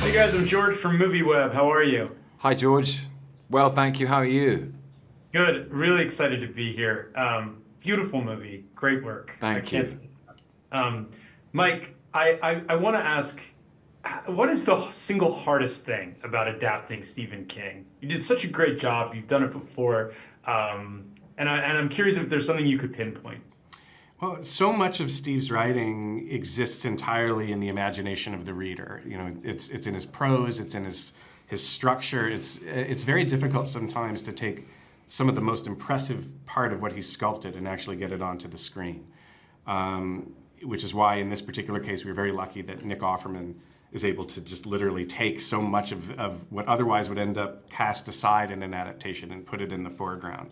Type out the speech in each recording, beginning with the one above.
Hey guys, I'm George from MovieWeb. How are you? Hi, George. Well, thank you. How are you? Good. Really excited to be here. Beautiful movie. Great work. Thank you. Mike, I want to ask, what is the single hardest thing about adapting Stephen King? You did such a great job. You've done it before. And I'm curious if there's something you could pinpoint. Well, so much of Steve's writing exists entirely in the imagination of the reader. You know, it's in his prose, it's in his structure. It's very difficult sometimes to take some of the most impressive part of what he sculpted and actually get it onto the screen. Which is why in this particular case we were very lucky that Nick Offerman is able to just literally take so much of what otherwise would end up cast aside in an adaptation and put it in the foreground.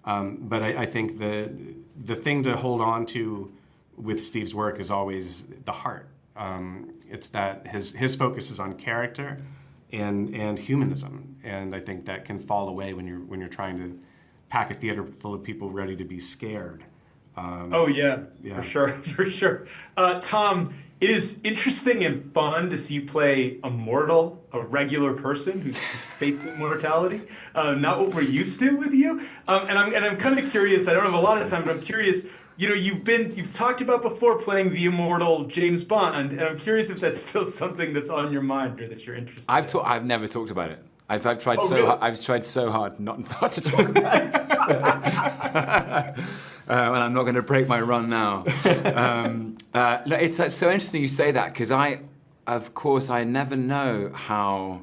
But I think the thing to hold on to with Steve's work is always the heart. It's that his focus is on character and humanism, and I think that can fall away when you're trying to pack a theater full of people ready to be scared. Oh yeah, for sure, for sure. Tom, it is interesting and fun to see you play a mortal, a regular person who's facing mortality. Not what we're used to with you. And I'm kind of curious. I don't have a lot of time, but I'm curious. You know, you've talked about before playing the immortal James Bond, and I'm curious if that's still something that's on your mind or that you're interested in. I've never talked about it. I've tried really? I've tried so hard not to talk about it. And I'm not going to break my run now. It's so interesting you say that, because of course, I never know how.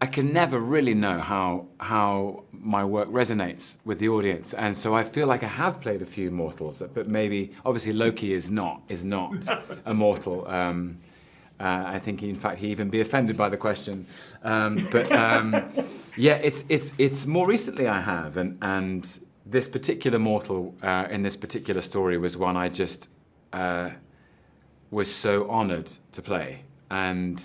I can never really know how my work resonates with the audience, and so I feel like I have played a few mortals, but maybe obviously Loki is not a mortal. I think, in fact, he'd even be offended by the question. Yeah, it's more recently I have, and this particular mortal in this particular story was one I just was so honoured to play, and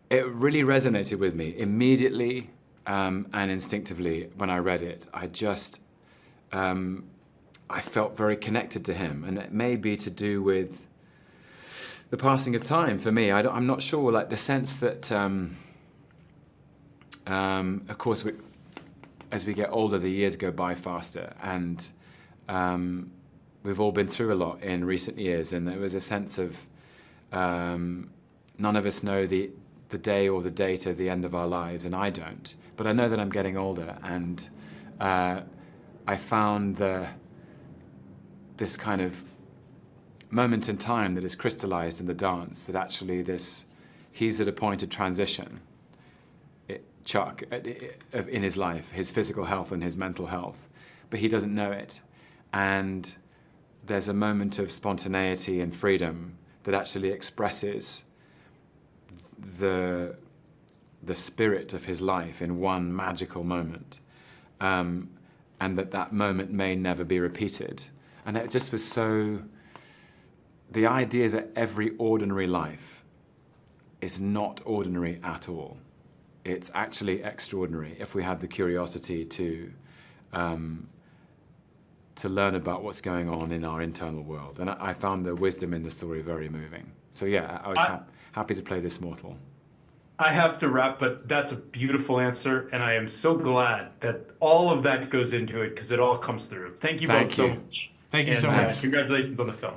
it really resonated with me immediately and instinctively when I read it. I felt very connected to him, and it may be to do with the passing of time for me. I'm not sure, like the sense that, of course, as we get older, the years go by faster, and we've all been through a lot in recent years, and there was a sense of none of us know the day or the date of the end of our lives, and I don't. But I know that I'm getting older, and I found this kind of moment in time that is crystallized in the dance, that actually he's at a point of transition, Chuck, in his life, his physical health and his mental health, but he doesn't know it. And there's a moment of spontaneity and freedom that actually expresses the spirit of his life in one magical moment, and that moment may never be repeated. And it just was so, the idea that every ordinary life is not ordinary at all. It's actually extraordinary if we have the curiosity to learn about what's going on in our internal world. And I found the wisdom in the story very moving. So yeah, I was happy to play this mortal. I have to wrap, but that's a beautiful answer, and I am so glad that all of that goes into it because it all comes through. Thank you both so much. Thank you so much. Congratulations on the film.